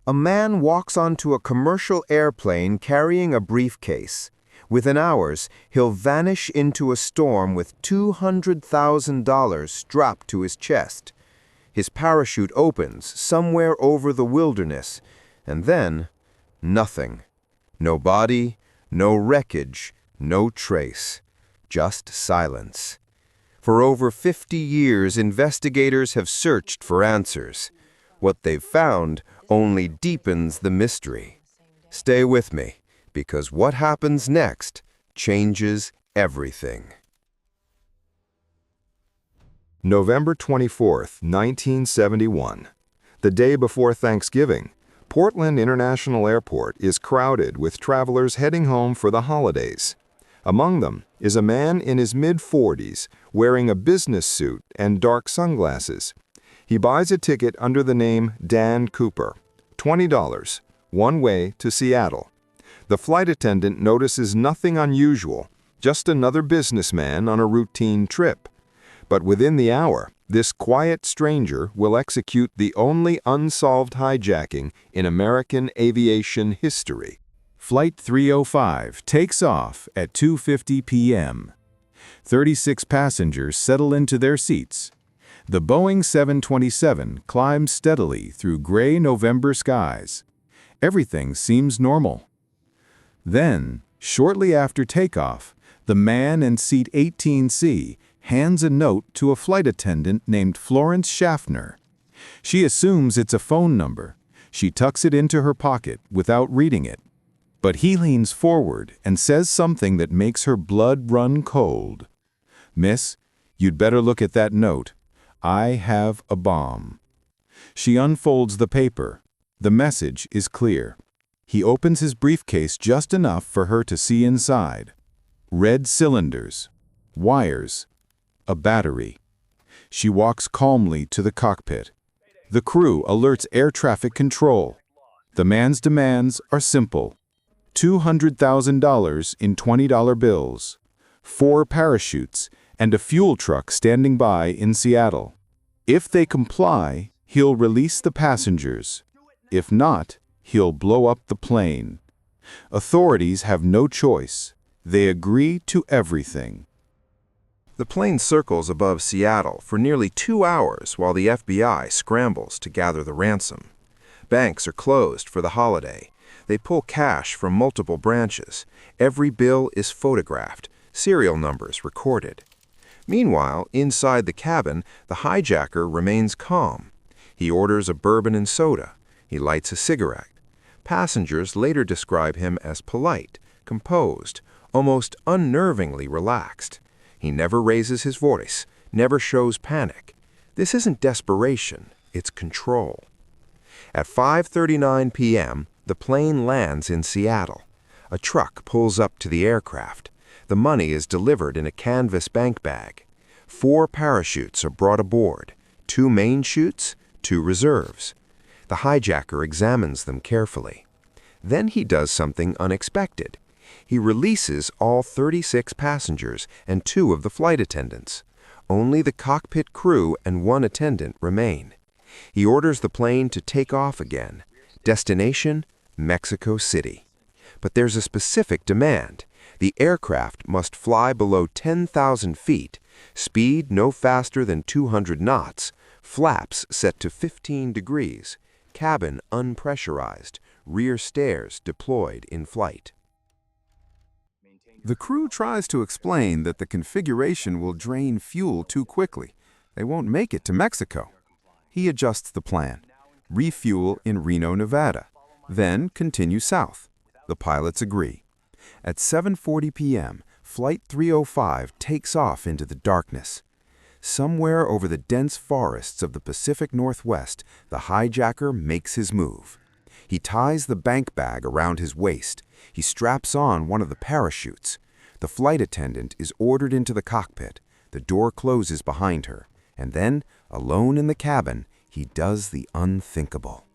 A man walks onto a commercial airplane carrying a briefcase. Within hours, he'll vanish into a storm with $200,000 strapped to his chest. His parachute opens somewhere over the wilderness, and then, nothing. No body, no wreckage, no trace. Just silence. For over 50 years, investigators have searched for answers. What they've found only deepens the mystery. Stay with me, because what happens next changes everything. November 24th, 1971. The day before Thanksgiving, Portland International Airport is crowded with travelers heading home for the holidays. Among them is a man in his mid-40s wearing a business suit and dark sunglasses. He buys a ticket under the name Dan Cooper, $20, one way to Seattle. The flight attendant notices nothing unusual, just another businessman on a routine trip. But within the hour, this quiet stranger will execute the only unsolved hijacking in American aviation history. Flight 305 takes off at 2:50 p.m. 36 passengers settle into their seats. The Boeing 727 climbs steadily through gray November skies. Everything seems normal. Then, shortly after takeoff, the man in seat 18C hands a note to a flight attendant named Florence Schaffner. She assumes it's a phone number. She tucks it into her pocket without reading it. But he leans forward and says something that makes her blood run cold. "Miss, you'd better look at that note. I have a bomb." She unfolds the paper. The message is clear. He opens his briefcase just enough for her to see inside. Red cylinders, wires, a battery. She walks calmly to the cockpit. The crew alerts air traffic control. The man's demands are simple. $200,000 in $20 bills, 4 parachutes, and a fuel truck standing by in Seattle. If they comply, he'll release the passengers. If not, he'll blow up the plane. Authorities have no choice. They agree to everything. The plane circles above Seattle for nearly 2 hours while the FBI scrambles to gather the ransom. Banks are closed for the holiday. They pull cash from multiple branches. Every bill is photographed, serial numbers recorded. Meanwhile, inside the cabin, the hijacker remains calm. He orders a bourbon and soda. He lights a cigarette. Passengers later describe him as polite, composed, almost unnervingly relaxed. He never raises his voice, never shows panic. This isn't desperation, it's control. At 5:39 p.m., the plane lands in Seattle. A truck pulls up to the aircraft. The money is delivered in a canvas bank bag. 4 parachutes are brought aboard, 2 main chutes, 2 reserves. The hijacker examines them carefully. Then he does something unexpected. He releases all 36 passengers and 2 of the flight attendants. Only the cockpit crew and 1 attendant remain. He orders the plane to take off again. Destination, Mexico City. But there's a specific demand. The aircraft must fly below 10,000 feet, speed no faster than 200 knots, flaps set to 15 degrees, cabin unpressurized, rear stairs deployed in flight. The crew tries to explain that the configuration will drain fuel too quickly. They won't make it to Mexico. He adjusts the plan. Refuel in Reno, Nevada. Then continue south. The pilots agree. At 7:40 p.m., Flight 305 takes off into the darkness. Somewhere over the dense forests of the Pacific Northwest, the hijacker makes his move. He ties the bank bag around his waist. He straps on one of the parachutes. The flight attendant is ordered into the cockpit. The door closes behind her. And then, alone in the cabin, he does the unthinkable.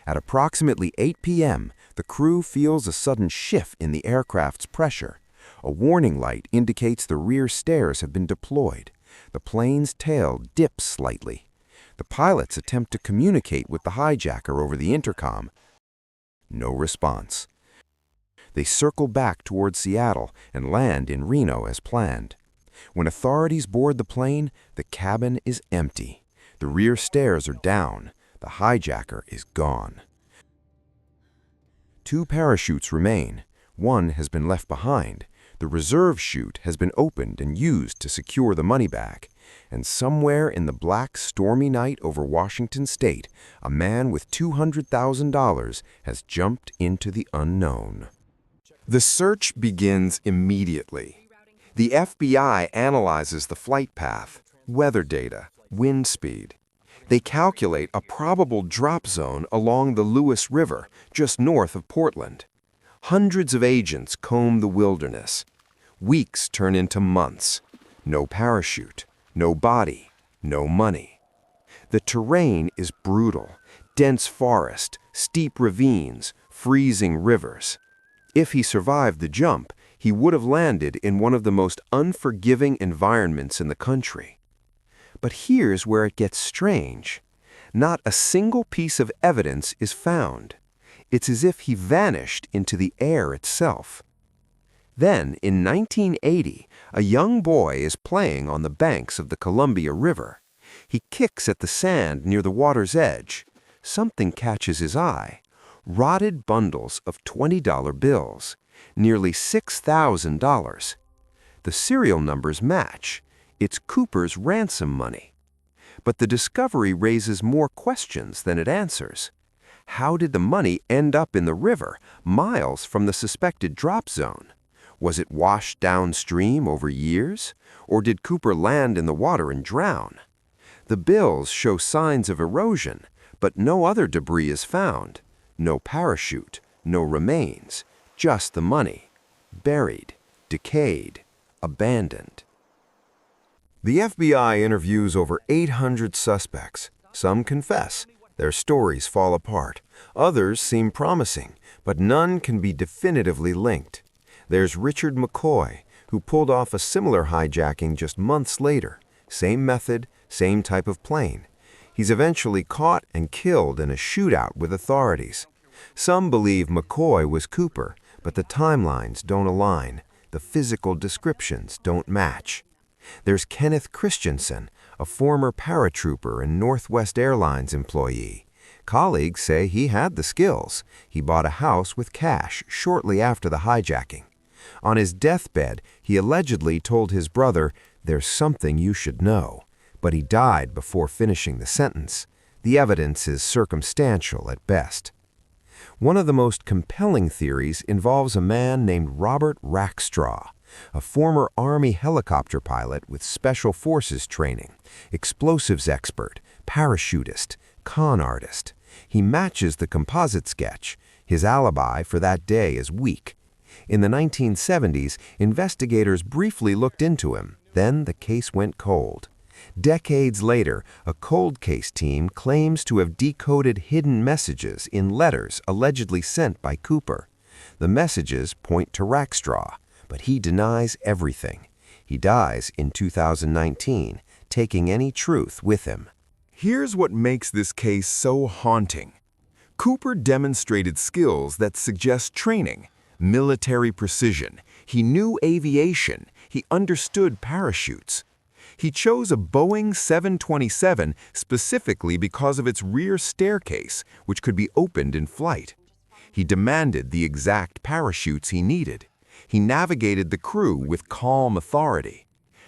At approximately 8 p.m., the crew feels a sudden shift in the aircraft's pressure. A warning light indicates the rear stairs have been deployed. The plane's tail dips slightly. The pilots attempt to communicate with the hijacker over the intercom. No response. They circle back toward Seattle and land in Reno as planned. When authorities board the plane, the cabin is empty. The rear stairs are down. The hijacker is gone. 2 parachutes remain. One has been left behind. The reserve chute has been opened and used to secure the money bag. And somewhere in the black, stormy night over Washington state, a man with $200,000 has jumped into the unknown. The search begins immediately. The FBI analyzes the flight path, weather data, wind speed. They calculate a probable drop zone along the Lewis River, just north of Portland. Hundreds of agents comb the wilderness. Weeks turn into months. No parachute, no body, no money. The terrain is brutal. Dense forest, steep ravines, freezing rivers. If he survived the jump, he would have landed in one of the most unforgiving environments in the country. But here's where it gets strange. Not a single piece of evidence is found. It's as if he vanished into the air itself. Then, in 1980, a young boy is playing on the banks of the Columbia River. He kicks at the sand near the water's edge. Something catches his eye. Rotted bundles of $20 bills, nearly $6,000. The serial numbers match. It's Cooper's ransom money. But the discovery raises more questions than it answers. How did the money end up in the river, miles from the suspected drop zone? Was it washed downstream over years? Or did Cooper land in the water and drown? The bills show signs of erosion, but no other debris is found. No parachute, no remains, just the money. Buried, decayed, abandoned. The FBI interviews over 800 suspects. Some confess. Their stories fall apart. Others seem promising, but none can be definitively linked. There's Richard McCoy, who pulled off a similar hijacking just months later. Same method, same type of plane. He's eventually caught and killed in a shootout with authorities. Some believe McCoy was Cooper, but the timelines don't align. The physical descriptions don't match. There's Kenneth Christensen, a former paratrooper and Northwest Airlines employee. Colleagues say he had the skills. He bought a house with cash shortly after the hijacking. On his deathbed, he allegedly told his brother, "There's something you should know." But he died before finishing the sentence. The evidence is circumstantial at best. One of the most compelling theories involves a man named Robert Rackstraw, a former Army helicopter pilot with Special Forces training, explosives expert, parachutist, con artist. He matches the composite sketch. His alibi for that day is weak. In the 1970s, investigators briefly looked into him. Then the case went cold. Decades later, a cold case team claims to have decoded hidden messages in letters allegedly sent by Cooper. The messages point to Rackstraw, but he denies everything. He dies in 2019, taking any truth with him. Here's what makes this case so haunting. Cooper demonstrated skills that suggest training, military precision. He knew aviation. He understood parachutes. He chose a Boeing 727 specifically because of its rear staircase, which could be opened in flight. He demanded the exact parachutes he needed. He navigated the crew with calm authority.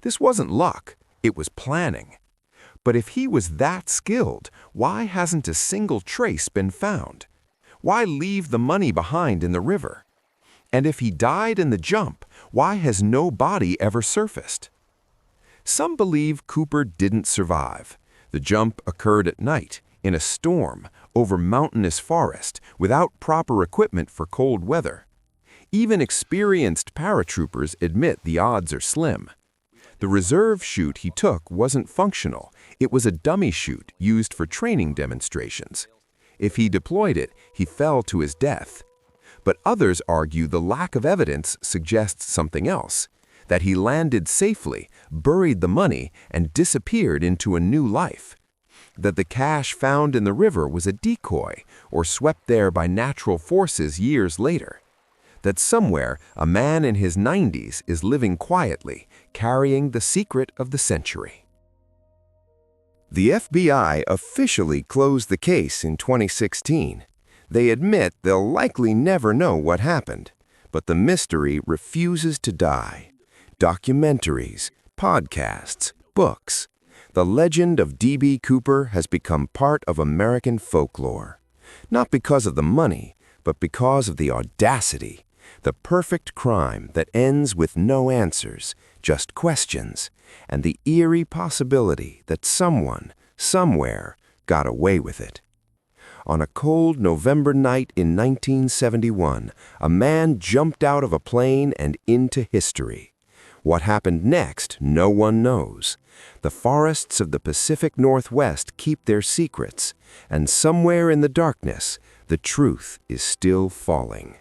This wasn't luck, it was planning. But if he was that skilled, why hasn't a single trace been found? Why leave the money behind in the river? And if he died in the jump, why has no body ever surfaced? Some believe Cooper didn't survive. The jump occurred at night, in a storm, over mountainous forest, without proper equipment for cold weather. Even experienced paratroopers admit the odds are slim. The reserve chute he took wasn't functional. It was a dummy chute used for training demonstrations. If he deployed it, he fell to his death. But others argue the lack of evidence suggests something else, that he landed safely, buried the money, and disappeared into a new life. that the cash found in the river was a decoy or swept there by natural forces years later. That somewhere a man in his 90s is living quietly, carrying the secret of the century. The FBI officially closed the case in 2016. They admit they'll likely never know what happened, but the mystery refuses to die. Documentaries, podcasts, books. The legend of D.B. Cooper has become part of American folklore. Not because of the money, but because of the audacity. The perfect crime that ends with no answers, just questions, and the eerie possibility that someone, somewhere, got away with it. On a cold November night in 1971, a man jumped out of a plane and into history. What happened next, no one knows. The forests of the Pacific Northwest keep their secrets, and somewhere in the darkness, the truth is still falling.